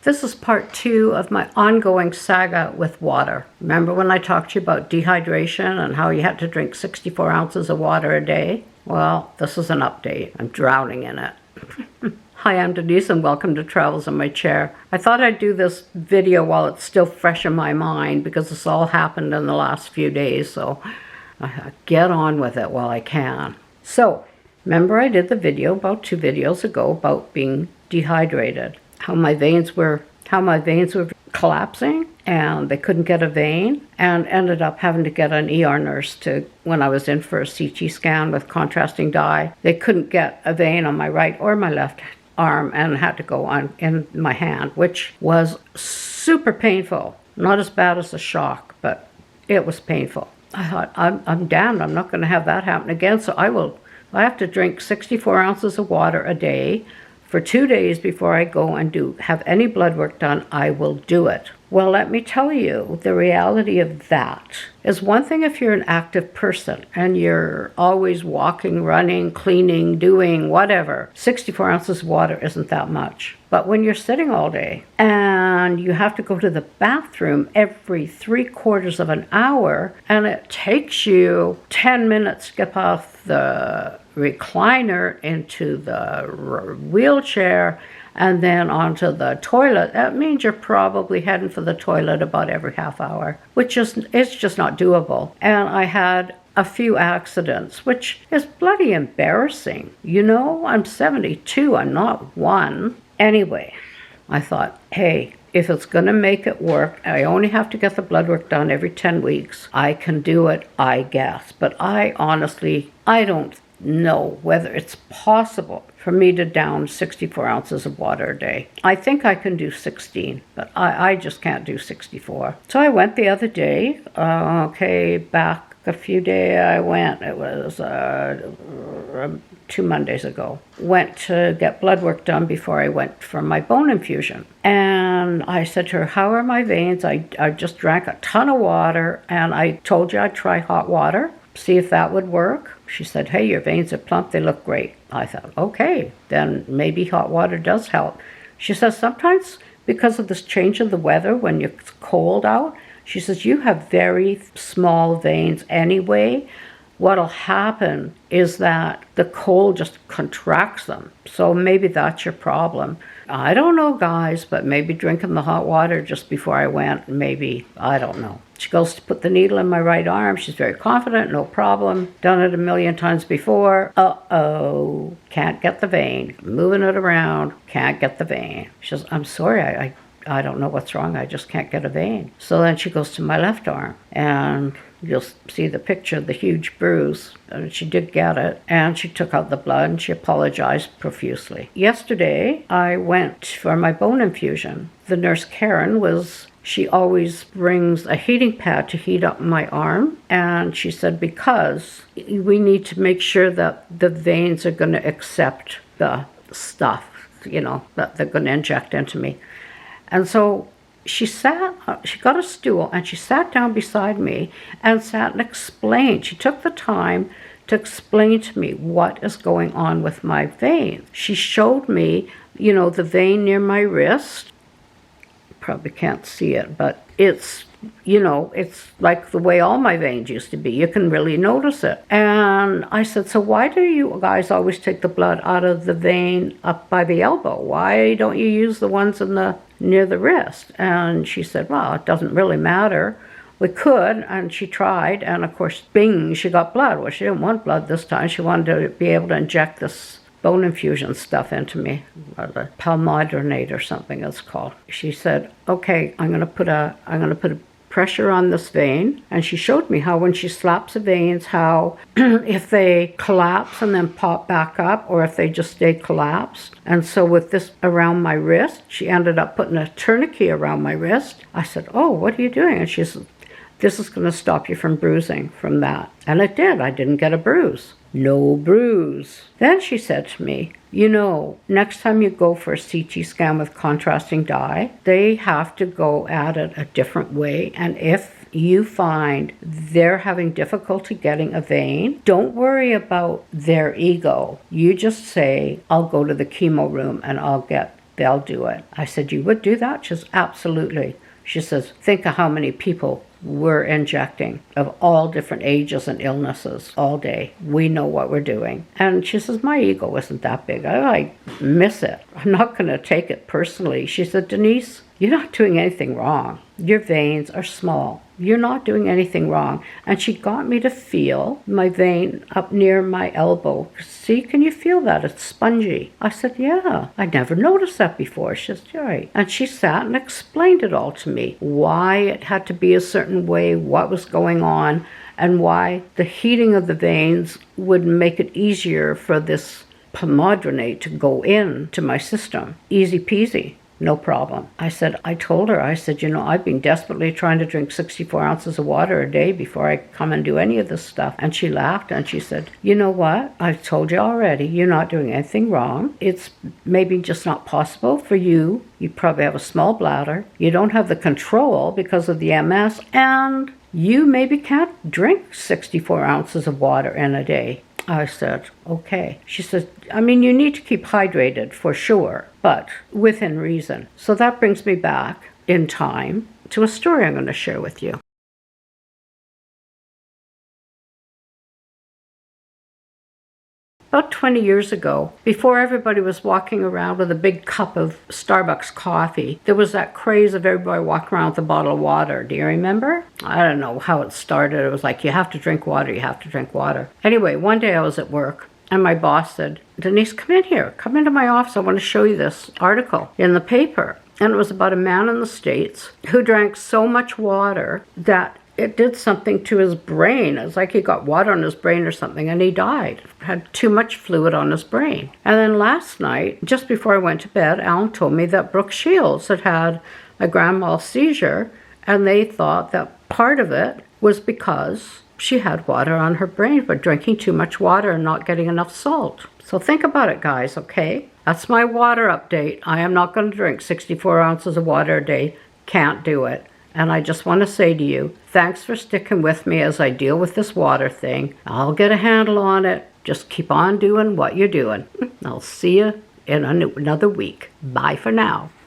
This is part 2 of my ongoing saga with water. Remember when I talked to you about dehydration and how you had to drink 64 ounces of water a day? Well, this is an update. I'm drowning in it. Hi, I'm Denise and welcome to Travels in My Chair. I thought I'd do this video while it's still fresh in my mind because this all happened in the last few days, so I get on with it while I can. So, remember I did the video about 2 videos ago about being dehydrated, how my veins were collapsing and they couldn't get a vein, and ended up having to get an ER nurse when I was in for a CT scan with contrasting dye. They couldn't get a vein on my right or my left arm and had to go on in my hand, which was super painful. Not as bad as the shock, but it was painful. I thought, I'm damned, I'm not going to have that happen again, so I have to drink 64 ounces of water a day for 2 days before I go and have any blood work done. I will do it. Well, let me tell you, the reality of that is one thing if you're an active person and you're always walking, running, cleaning, doing whatever. 64 ounces of water isn't that much. But when you're sitting all day and you have to go to the bathroom every 3/4 of an hour and it takes you 10 minutes to get off the recliner into the wheelchair and then onto the toilet, that means you're probably heading for the toilet about every half hour, which is just not doable. And I had a few accidents, which is bloody embarrassing. You know, I'm 72, I'm not 1. Anyway, I thought, hey, if it's going to make it work, I only have to get the blood work done every 10 weeks. I can do it, I guess. But I don't know whether it's possible for me to down 64 ounces of water a day. I think I can do 16, but I just can't do 64. So I went the other day, back a few days I went, it was 2 Mondays ago, went to get blood work done before I went for my bone infusion. And I said to her, how are my veins? I just drank a ton of water and I told you I'd try hot water, see if that would work. She said, hey, your veins are plump, they look great. I thought, okay, then maybe hot water does help. She says, sometimes because of this change of the weather when it's cold out, she says, you have very small veins anyway. What'll happen is that the cold just contracts them. So maybe that's your problem. I don't know, guys, but maybe drinking the hot water just before I went, maybe, I don't know. She goes to put the needle in my right arm. She's very confident, no problem. Done it a million times before. Uh-oh, can't get the vein. Moving it around, can't get the vein. She says, I'm sorry, I don't know what's wrong. I just can't get a vein. So then she goes to my left arm, and you'll see the picture of the huge bruise. And she did get it, and she took out the blood, and she apologized profusely. Yesterday, I went for my bone infusion. The nurse, Karen, she always brings a heating pad to heat up my arm. And she said, because we need to make sure that the veins are going to accept the stuff, that they're going to inject into me. And so she got a stool and she sat down beside me and sat and explained. She took the time to explain to me what is going on with my veins. She showed me, the vein near my wrist. Probably can't see it, but it's like the way all my veins used to be. You can really notice it. And I said, so why do you guys always take the blood out of the vein up by the elbow? Why don't you use the ones near the wrist? And she said, well, it doesn't really matter. We could, and she tried, and of course, bing, she got blood. Well, she didn't want blood this time. She wanted to be able to inject this bone infusion stuff into me, or the palmodronate or something it's called. She said, okay, I'm going to put a pressure on this vein. And she showed me how when she slaps the veins, how if they collapse and then pop back up, or if they just stay collapsed. And so with this around my wrist, she ended up putting a tourniquet around my wrist. I said, oh, what are you doing? And she said, this is going to stop you from bruising from that. And it did. I didn't get a bruise. No bruise. Then she said to me, next time you go for a CT scan with contrasting dye, they have to go at it a different way. And if you find they're having difficulty getting a vein, don't worry about their ego. You just say, I'll go to the chemo room and I'll get they'll do it. I said, you would do that? She says, absolutely. She says, think of how many people we're injecting of all different ages and illnesses all day. We know what we're doing. And she says, my ego isn't that big. I miss it. I'm not going to take it personally. She said, Denise, you're not doing anything wrong. Your veins are small. You're not doing anything wrong. And she got me to feel my vein up near my elbow. See, can you feel that? It's spongy. I said, yeah. I'd never noticed that before. She said, you're right. And she sat and explained it all to me. Why it had to be a certain way, what was going on, and why the heating of the veins would make it easier for this pomegranate to go into my system. Easy peasy. No problem. I told her, I've been desperately trying to drink 64 ounces of water a day before I come and do any of this stuff. And she laughed and she said, you know what? I've told you already, you're not doing anything wrong. It's maybe just not possible for you. You probably have a small bladder. You don't have the control because of the MS, and you maybe can't drink 64 ounces of water in a day. I said, okay. She said, you need to keep hydrated for sure, but within reason. So that brings me back in time to a story I'm going to share with you. About 20 years ago, before everybody was walking around with a big cup of Starbucks coffee, there was that craze of everybody walking around with a bottle of water. Do you remember? I don't know how it started. It was like, you have to drink water, you have to drink water. Anyway, one day I was at work and my boss said, Denise, come in here. Come into my office. I want to show you this article in the paper. And it was about a man in the States who drank so much water that it did something to his brain. It was like he got water on his brain or something, and he died. Had too much fluid on his brain. And then last night, just before I went to bed, Alan told me that Brooke Shields had a grand mal seizure, and they thought that part of it was because she had water on her brain, but drinking too much water and not getting enough salt. So think about it, guys, okay? That's my water update. I am not going to drink 64 ounces of water a day. Can't do it. And I just want to say to you, thanks for sticking with me as I deal with this water thing. I'll get a handle on it. Just keep on doing what you're doing. I'll see you in another week. Bye for now.